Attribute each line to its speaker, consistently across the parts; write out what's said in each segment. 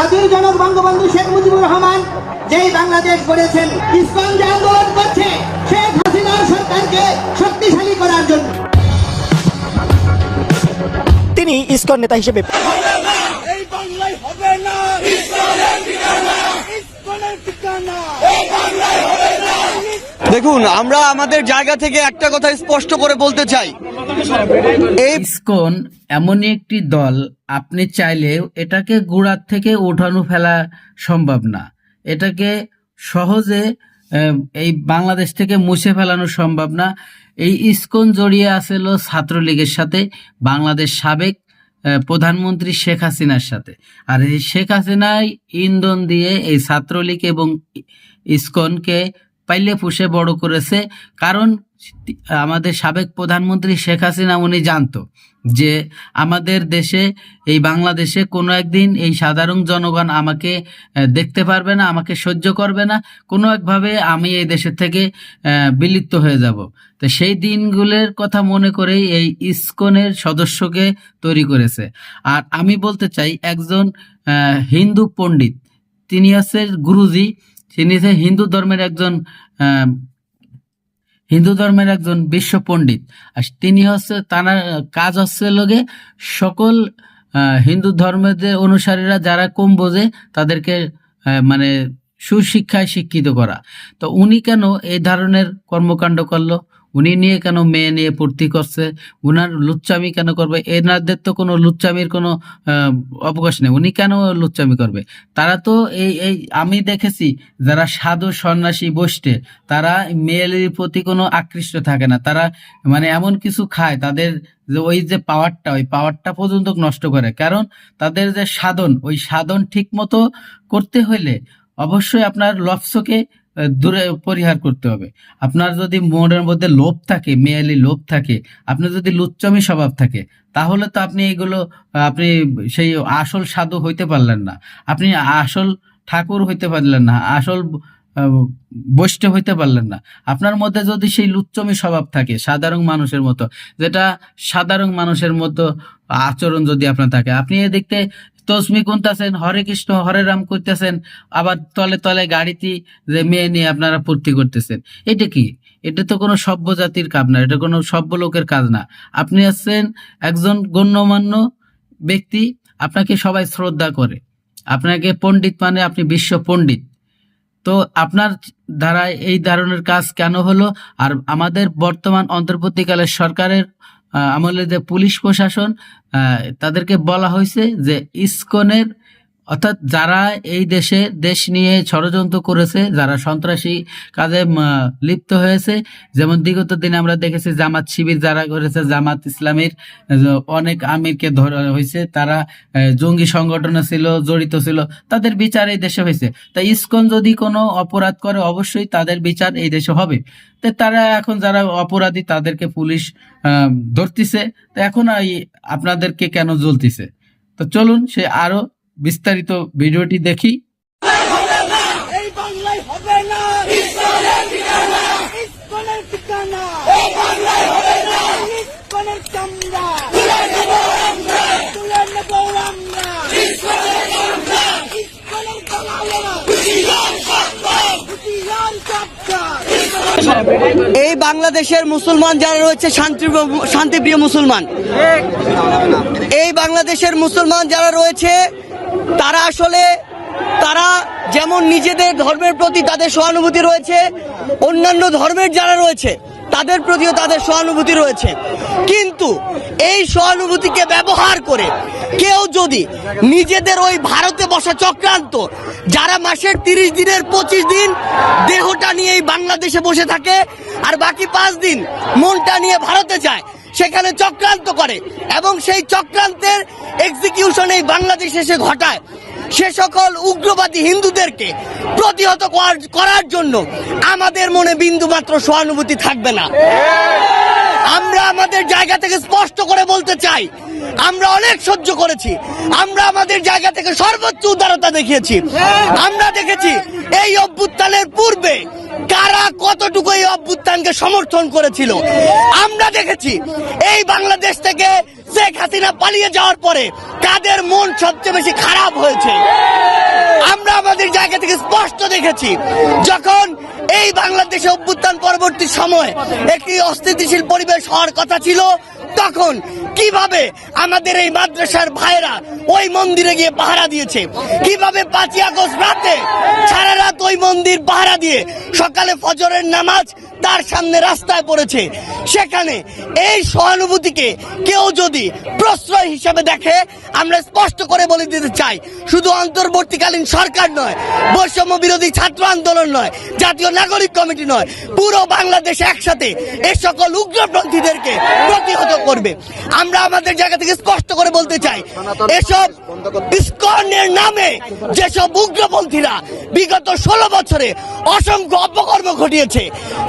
Speaker 1: জাতির জনক বঙ্গবন্ধু শেখ মুজিবুর রহমান যেই বাংলাদেশ গড়েছেন, ইসকন যে আন্দোলন করছে শেখ হাসিনার সরকারকে শক্তিশালী করার জন্য।
Speaker 2: তিনি ইসকন নেতা হিসেবে
Speaker 3: এই বাংলায় হবে না ইসকনের ঠিকানা, ইসকনের ঠিকানা এই বাংলায় হবে না।
Speaker 4: দেখুন, আমরা আমাদের জায়গা থেকে একটা কথা স্পষ্ট করে বলতে চাই,
Speaker 5: ইসকন এমনই একটি দল, আপনি চাইলেও এটাকে গোড়ার থেকে উঠানো ফেলা সম্ভব না। এটাকে সহজে এই বাংলাদেশ থেকে মুছে ফেলানো সম্ভব না। এই ইসকন জড়িয়ে আছিল ছাত্রলীগের সাথে, বাংলাদেশ সাবেক প্রধানমন্ত্রী শেখ হাসিনার সাথে। আর এই শেখ হাসিনাই ইন্ধন দিয়ে এই ছাত্রলীগ এবং ইসকনকে পাইলে পুষে বড় করেছে। কারণ আমাদের সাবেক প্রধানমন্ত্রী শেখ হাসিনা উনি জানতো যে আমাদের দেশে, এই বাংলাদেশে কোনো একদিন এই সাধারণ জনগণ আমাকে দেখতে পারবে না, আমাকে সহ্য করবে না, কোনো একভাবে আমি এই দেশের থেকে বিলুপ্ত হয়ে যাব। তো সেই দিনগুলোর কথা মনে করেই এই ইসকনের সদস্যকে তৈরি করেছে। আর আমি বলতে চাই, একজন হিন্দু পণ্ডিত, তিনি হচ্ছে গুরুজি, তিনি হচ্ছে হিন্দু ধর্মের একজন বিশ্ব পণ্ডিত। আর তিনি হচ্ছে, তার কাজ হচ্ছে লোকে সকল হিন্দু ধর্মের যে অনুসারীরা যারা কম বোঝে তাদেরকে মানে সুশিক্ষায় শিক্ষিত করা। তো উনি কেন এই ধরনের কর্মকাণ্ড করলো? উনি নিয়ে কেন মেয়ে নিয়ে পূর্তি করছে? উনার লুচ্চামি কেন করবে? এনাদের তো কোনো লুচ্চামির কোনো অবকাশ নেই। উনি কেন লুচ্চামি করবে? তারা তো এই আমি দেখেছি যারা সাধু সন্ন্যাসী বৈষ্ণে, তারা মেয়ের প্রতি কোনো আকৃষ্ট থাকে না। তারা মানে এমন কিছু খায়, তাদের যে ওই যে পাওয়ারটা, ওই পাওয়ারটা পর্যন্ত নষ্ট করে। কারণ তাদের যে সাধন, ওই সাধন ঠিক মতো করতে হইলে অবশ্যই আপনার লফসকে দূরে পরিহার করতে হবে। আপনার যদি মনের মধ্যে লোভ থাকে, মেয়েলি লোভ থাকে, আপনার যদি লুচ্চমি স্বভাব থাকে, তাহলে তো আপনি আপনি সেই আসল সাধু হইতে পারলেন না, আপনি আসল ঠাকুর হইতে পারলেন না, আসল বৈষ্ণব হইতে পারলেন না। আপনার মধ্যে যদি সেই লুচ্চমি স্বভাব থাকে, সাধারণ মানুষের মতো, যেটা সাধারণ মানুষের মতো আচরণ যদি আপনার থাকে, আপনি এদিকে তসমি গুনতেছেন, হরে কৃষ্ণ হরে রাম করতেছেন, আবার তলে তলে গাড়িতে যে মেয়ে নিয়ে আপনারা ফুর্তি করতেছেন, এটা কি? এটা তো কোনো সভ্য জাতির কাজ না, এটা কোনো সভ্য লোকের কাজ না। আপনি আছেন একজন গণ্যমান্য ব্যক্তি, আপনাকে সবাই শ্রদ্ধা করে, আপনাকে পণ্ডিত মানে আপনি বিশ্ব পণ্ডিত। তো আপনার দ্বারা এই ধরনের কাজ কেন হলো? আর আমাদের বর্তমান অন্তর্বর্তীকালের সরকারের আমলে যে পুলিশ প্রশাসন, তাদেরকে বলা হয়েছে যে ইসকনের, অর্থাৎ যারা এই দেশ নিয়ে ষড়যন্ত্র করেছে, যারা সন্ত্রাসী কাজে লিপ্ত হয়েছে, যেমন বিগত দিনে আমরা দেখেছি জামাত শিবির যারা করেছে, জামাত ইসলামের অনেক আমিরকে ধরা হয়েছে, তারা জঙ্গি সংগঠনে ছিল, জড়িত ছিল, তাদের বিচার এই দেশে হয়েছে। তাই ইসকন যদি কোনো অপরাধ করে, অবশ্যই তাদের বিচার এই দেশে হবে। তো তারা এখন যারা অপরাধী তাদেরকে পুলিশ ধরতেছে, তো এখন আপনাদেরকে কেন জ্বলতেছে? তো চলুন সে আরো বিস্তারিত ভিডিওটি দেখি।
Speaker 3: এই বাংলায় হবে না ইসকনের ঠিকানা, ইসকনের ঠিকানা এই বাংলায় হবে না। ইসকনের চামড়া তুলে নেব আমরা, তুলে নেব আমরা, ইসকনের চামড়া, ইসকনের দালালেরা হুঁশিয়ার সাবধান, হুঁশিয়ার সাবধান।
Speaker 4: এই বাংলাদেশের মুসলমান যারা রয়েছে, শান্তিপ্রিয় মুসলমান, এই বাংলাদেশের মুসলমান যারা রয়েছে, তারা আসলে তারা যেমন নিজেদের ধর্মের প্রতি তাদের সহানুভূতি রয়েছে, অন্যান্য ধর্মের যারা রয়েছে তাদের প্রতিও তাদের সহানুভূতি রয়েছে। কিন্তু এই সহানুভূতিকে ব্যবহার করে কেউ যদি নিজেদের ওই ভারতে বসা চক্রান্ত, যারা মাসের 30 দিনের 25 দিন দেহটা নিয়ে এই বাংলাদেশে বসে থাকে আর বাকি 5 দিন মনটা নিয়ে ভারতে যায়, সেখানে চক্রান্ত করে এবং সেই চক্রান্তের এক্সিকিউশন এই বাংলাদেশে এসে ঘটায়, সে সকল উগ্রবাদী হিন্দুদেরকে প্রতিহত করার জন্য আমাদের মনে বিন্দুমাত্র সহানুভূতি থাকবে না। আমরা আমাদের জায়গা থেকে স্পষ্ট করে বলতে চাই, আমরা অনেক সহ্য করেছি, আমরা আমাদের জায়গা থেকে সর্বোচ্চ উদারতা দেখিয়েছি। আমরা দেখেছি এই অভ্যুত্থানের পূর্বে কারা কতটুকু এই অভ্যুত্থানকে সমর্থন করেছিল আমরা দেখেছি। এই বাংলাদেশ থেকে শেখ হাসিনা পালিয়ে যাওয়ার পরে কাদের মন সবচেয়ে বেশি খারাপ হয়েছে আমরা আমাদের জায়গা থেকে স্পষ্ট দেখেছি। যখন এই বাংলাদেশে অভ্যুত্থান পরবর্তী সময় একটি অস্থিতিশীল পরিবেশ হওয়ার কথা ছিল, তখন কিভাবে আমাদের এই মাদ্রাসার ভাইরা ওই মন্দিরে গিয়ে পাহারা দিয়েছে, কিভাবে 5ই আগস্ট রাতে সারা রাত ওই মন্দির পাহারা দিয়ে সকালে ফজরের নামাজ তার সামনে রাস্তায় পড়েছে। সেখানে এই সহানুভূতিকে কেউ যদি প্রশ্রয় হিসাবে দেখে, আমরা স্পষ্ট করে বলে দিতে চাই, শুধু অন্তর্বর্তীকালীন সরকার নয়, বৈষম্য বিরোধী ছাত্র আন্দোলন নয়, জাতীয় নাগরিক কমিটি নয়, পুরো বাংলাদেশ একসাথে এই সকল উগ্রপন্থীদেরকে প্রতিহত করবে। আমরা আমাদের জায়গা থেকে স্পষ্ট করে বলতে চাই, এসব ইসকনের নামে যেসব উগ্রপন্থীরা বিগত 16 বছরে অসংখ্য অপকর্ম ঘটিয়েছে,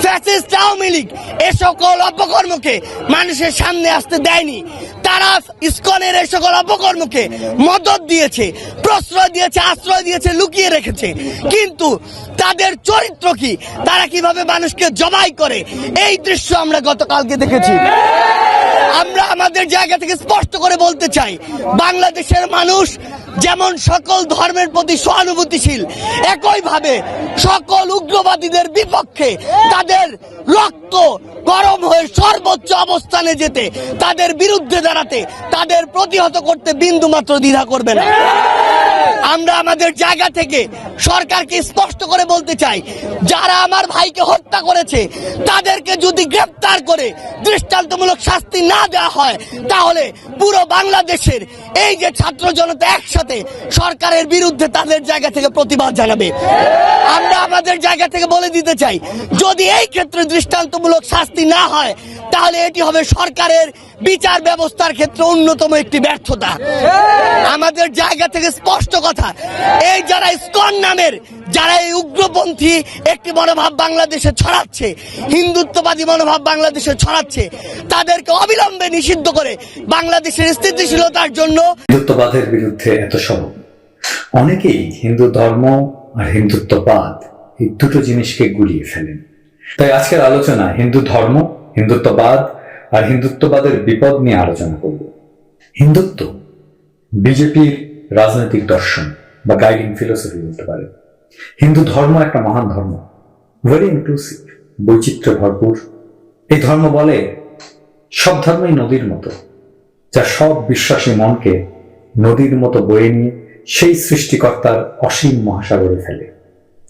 Speaker 4: ফ্যাসিস্ট আওয়ামী লীগ এ সকল অপকর্মকে মানুষের সামনে আসতে দেয়নি। তারা ইসকনের এই সকল অপকর্মকে মদত দিয়েছে, প্রশ্রয় দিয়েছে, আশ্রয় দিয়েছে, লুকিয়ে রেখেছে। কিন্তু তাদের চরিত্র কি, তারা কিভাবে মানুষকে জবাই করে, এই দৃশ্য আমরা গতকালকে দেখেছি। আমরা আমাদের জায়গা থেকে স্পষ্ট করে বলতে চাই, বাংলাদেশের মানুষ যেমন সকল ধর্মের প্রতি সহানুভূতিশীল, একইভাবে সকল উগ্রবাদীদের বিপক্ষে তাদের রক্ত গরম হয়ে সর্বোচ্চ অবস্থানে যেতে, তাদের বিরুদ্ধে দাঁড়াতে, তাদের প্রতিহত করতে বিন্দুমাত্র দ্বিধা করবে না। আমরা আমাদের জায়গা থেকে সরকারকে স্পষ্ট করে বলতে চাই, যারা আমার ভাইকে হত্যা করেছে তাদেরকে যদি গ্রেফতার করে দৃষ্টান্তমূলক শাস্তি না দেওয়া হয়, তাহলে পুরো বাংলাদেশের এই যে ছাত্র জনতা একসাথে সরকারের বিরুদ্ধে তাদের জায়গা থেকে প্রতিবাদ জানাবে। আমরা আমাদের জায়গা থেকে বলে দিতে চাই, যদি এই ক্ষেত্রে দৃষ্টান্তমূলক শাস্তি না হয়, তাহলে এটি হবে সরকারের বিচার ব্যবস্থার ক্ষেত্রে অন্যতম একটি ব্যর্থতা। আমাদের জায়গা থেকে স্পষ্ট কথা, এই যারা ইসকন নামের, যারা এই উগ্রপন্থী একটি মনোভাব বাংলাদেশে ছড়াচ্ছে, হিন্দুত্ববাদী মনোভাব বাংলাদেশে ছড়াচ্ছে, তাদেরকে অবিলম্বে নিষিদ্ধ করে বাংলাদেশের স্থিতিশীলতার জন্য।
Speaker 6: হিন্দুত্ববাদের বিরুদ্ধে এত সরব, অনেকেই হিন্দু ধর্ম আর হিন্দুত্ববাদ এই দুটো জিনিসকে গুলিয়ে ফেলেন। তাই আজকের আলোচনা হিন্দু ধর্ম, হিন্দুত্ববাদ আর হিন্দুত্ববাদের বিপদ নিয়ে আলোচনা করব। হিন্দুত্ব বিজেপির রাজনৈতিক দর্শন বা গাইডিং ফিলোসফি বলতে পারে। হিন্দু ধর্ম একটা মহান ধর্ম, ভেরি ইনক্লুসিভ, বৈচিত্র্য ভরপুর। এই ধর্ম বলে সব ধর্মই নদীর মতো, যা সব বিশ্বাসী মনকে নদীর মতো বয়ে নিয়ে সেই সৃষ্টিকর্তার অসীম মহাসাগরে ফেলে।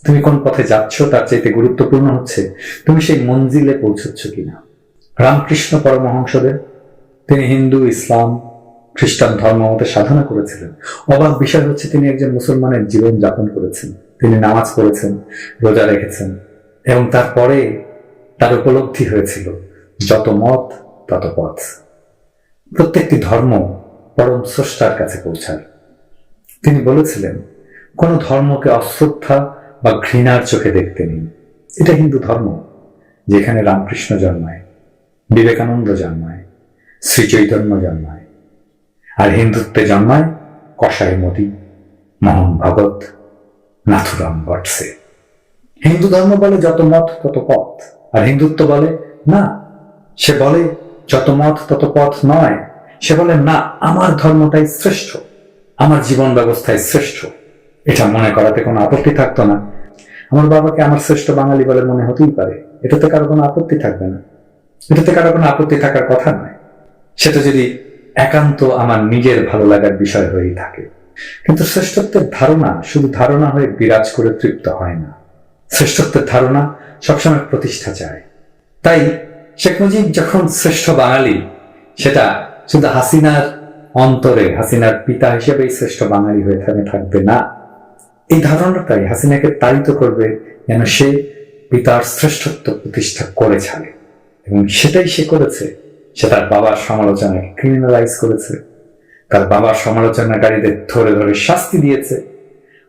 Speaker 6: তুমি কোন পথে যাচ্ছ তার চাইতে গুরুত্বপূর্ণ হচ্ছে তুমি সেই মঞ্জিলে পৌঁছচ্ছ কিনা। রামকৃষ্ণ পরমহংসদেব, তিনি হিন্দু, ইসলাম, খ্রিস্টান ধর্ম মতে সাধনা করেছিলেন। অবাক বিষয় হচ্ছে তিনি একজন মুসলমানের জীবন যাপন করেছেন, তিনি নামাজ পড়েছেন, রোজা রেখেছেন, এবং তারপরে তার উপলব্ধি হয়েছিল যত মত তত পথ। প্রত্যেকটি ধর্ম পরম স্রষ্টার কাছে পৌঁছায়। তিনি বলেছিলেন, কোন ধর্মকে অশ্রদ্ধা বা ঘৃণার চোখে দেখতে নেই। এটা হিন্দু ধর্ম, যেখানে রামকৃষ্ণ জন্মায়, বিবেকানন্দ জন্মায়, শ্রী চৈতন্য জন্মায়, আর হিন্দুত্বে জন্মায় কসাই মোদী, মোহন ভগত, নাথুরাম গডসে। হিন্দু ধর্ম বলে যত মত তত পথ, আর হিন্দুত্ব বলে না, সে বলে যত মত তত পথ নয়, সে বলে না, আমার ধর্মটাই শ্রেষ্ঠ, আমার জীবন ব্যবস্থায় শ্রেষ্ঠ। এটা মনে করাতে কোনো আপত্তি থাকতো না। আমার বাবাকে আমার শ্রেষ্ঠ বাঙালি বলে মনে হতেই পারে, এটাতে কারো কোনো আপত্তি থাকবে না, এটাতে কারো কোনো আপত্তি থাকার কথা নয়। সেটা যদি একান্ত আমার নিজের ভালো লাগার বিষয় হয়েই থাকে। কিন্তু শ্রেষ্ঠত্বের ধারণা শুধু ধারণা হয়ে বিরাজ করে তৃপ্ত হয় না। শ্রেষ্ঠত্বের ধারণা সবসময় প্রতিষ্ঠা চায়। তাই শেখ মুজিব যখন শ্রেষ্ঠ বাঙালি, সেটা শুধু হাসিনার অন্তরে, হাসিনার পিতা হিসেবেই শ্রেষ্ঠ বাঙালি হয়ে থাকবে না। এই ধারণাটাই হাসিনাকে তাড়িত করবে যেন সে পিতার শ্রেষ্ঠত্ব প্রতিষ্ঠা করে ছাড়ে, এবং সেটাই সে করেছে। সে তার বাবার সমালোচনাকে ক্রিমিনালাইজ করেছে, তার বাবার সমালোচনাকারীদের ধরে ধরে শাস্তি দিয়েছে,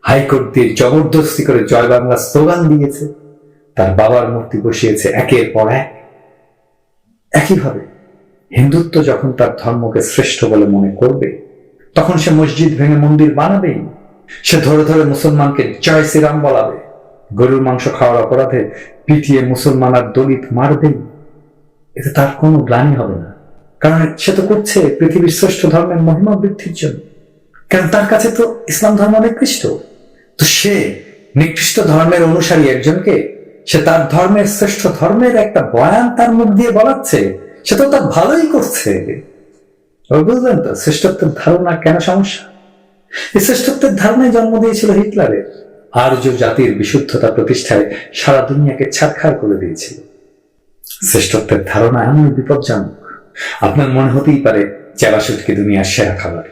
Speaker 6: হাইকোর্ট দিয়ে জবরদস্তি করে জয় বাংলা স্লোগান দিয়েছে, তার বাবার মূর্তি বসিয়েছে একের পর এক। একইভাবে হিন্দুত্ব যখন তার ধর্মকে শ্রেষ্ঠ বলে মনে করবে, তখন সে মসজিদ ভেঙে মন্দির বানাবেই। সে ধরে ধরে মুসলমানকে জয় শ্রীরাম বলাবে, গরুর মাংস খাওয়ার অপরাধে পিটিয়ে মুসলমান আর দলিত মারবেই, এতে তার কোনো গ্লানি হবে না, কারণ সে তো করছে পৃথিবীর শ্রেষ্ঠ ধর্মের মহিমা বৃদ্ধির জন্য। কারণ তার কাছে তো ইসলাম ধর্ম নিকৃষ্ট, তো সে নিকৃষ্ট ধর্মের অনুসারী একজনকে সে তার ধর্মের শ্রেষ্ঠ ধর্মের একটা বয়ান তার মুখ দিয়ে বলাচ্ছে, সে তো তার ভালোই করছে। বুঝলেন তো শ্রেষ্ঠত্বের ধারণা কেন সমস্যা? এই শ্রেষ্ঠত্বের ধারণায় জন্ম দিয়েছিল হিটলারের। আর্য জাতির বিশুদ্ধতা প্রতিষ্ঠায় সারা দুনিয়াকে ছাড়খাড় করে দিয়েছিল। শ্রেষ্ঠত্বের ধারণা এমন বিপজ্জনক, আপনার মনে হতেই পারে চেলা শুটকি দুনিয়ার সেরা খাবার।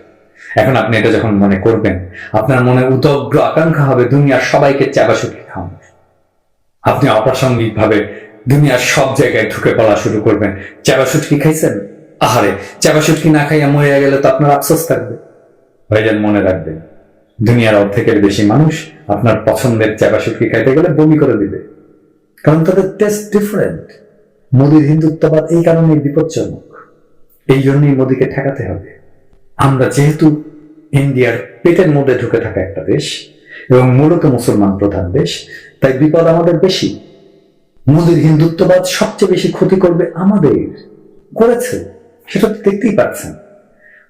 Speaker 6: এখন আপনি এটা যখন মনে করবেন, আপনার মনে উদগ্র আকাঙ্ক্ষা হবে দুনিয়ার সবাইকে চেলা শুটকি খাওয়ানো। আপনি অপ্রাসঙ্গিক ভাবে দুনিয়ার সব জায়গায় ঢুকে পড়া শুরু করবেন, চেলা শুটকি খাইছেন, আহারে চেলা শুটকি না খাইয়া মরে গেলে তো আপনার আফসোস থাকবে। ভাইজান মনে রাখবেন, দুনিয়ার অর্ধেকের বেশি মানুষ আপনার পছন্দের চেলা শুটকি খাইতে গেলে বমি করে দিবে, কারণ তাদের টেস্ট ডিফারেন্ট। মোদীর হিন্দুত্ববাদ এই কারণেই বিপজ্জনক, এই জন্যই মোদীকে ঠেকাতে হবে। আমরা যেহেতু ইন্ডিয়ার পেটের মধ্যে ঢুকে থাকা একটা দেশ এবং মূলত মুসলমান প্রধান দেশ, তাই বিপদ আমাদের বেশি। মোদীর হিন্দুত্ববাদ সবচেয়ে বেশি ক্ষতি করবে আমাদের, করেছে, সেটা তো দেখতেই পাচ্ছেন।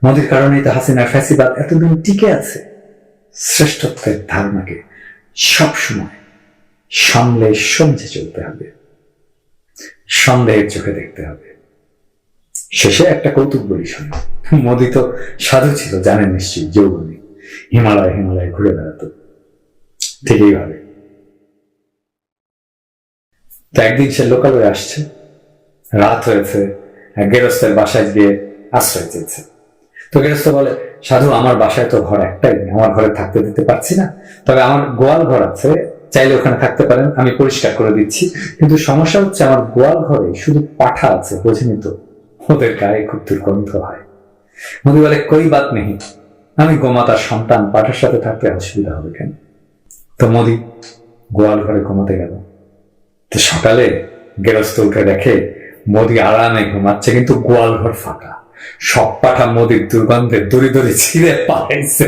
Speaker 6: মোদীর কারণেই তো হাসিনার ফ্যাসিবাদ এতদিন টিকে আছে। শ্রেষ্ঠত্বের ধারণাকে সবসময় সামলে সমঝে চলতে হবে, সন্দেহের চোখে দেখতে হবে। শেষে একটা কৌতুক বলি শোনো। মোদী তো সাধু ছিল, জানেন নিশ্চয়ই, যৌবনী, হিমালয় ঘুরে বেড়াতো। ঠিক এইভাবে তো একদিন সে লোকালয়ে আসছে, রাত হয়েছে, গেরস্তের বাসায় গিয়ে আশ্রয় চেয়েছে। তো গেরস্ত বলে, সাধু আমার বাসায় তো ঘর একটাই, আমার ঘরে থাকতে দিতে পারছি না, তবে আমার গোয়াল ঘর আছে, চাইলে ওখানে থাকতে পারেন, আমি পরিষ্কার করে দিচ্ছি। কিন্তু সমস্যা হচ্ছে আমার গোয়াল ঘরে শুধু পাঠা আছে, বোঝেনি তো, ওদের গায়ে খুব দুর্গন্ধ হয়। মোদী বলে, কই বাত নেই, আমি গোমাতার সন্তান, পাঠার সাথে থাকতে অসুবিধা হবে কেন? তো মোদী গোয়াল ঘরে ঘুমাতে গেল। তো সকালে গেরস্ত উঠে দেখে মোদী আরামে ঘুমাচ্ছে, কিন্তু গোয়াল ঘর ফাঁকা। সব পাঠা মোদীর দুর্গন্ধে দড়ি দড়ি ছিঁড়ে পালাইছে।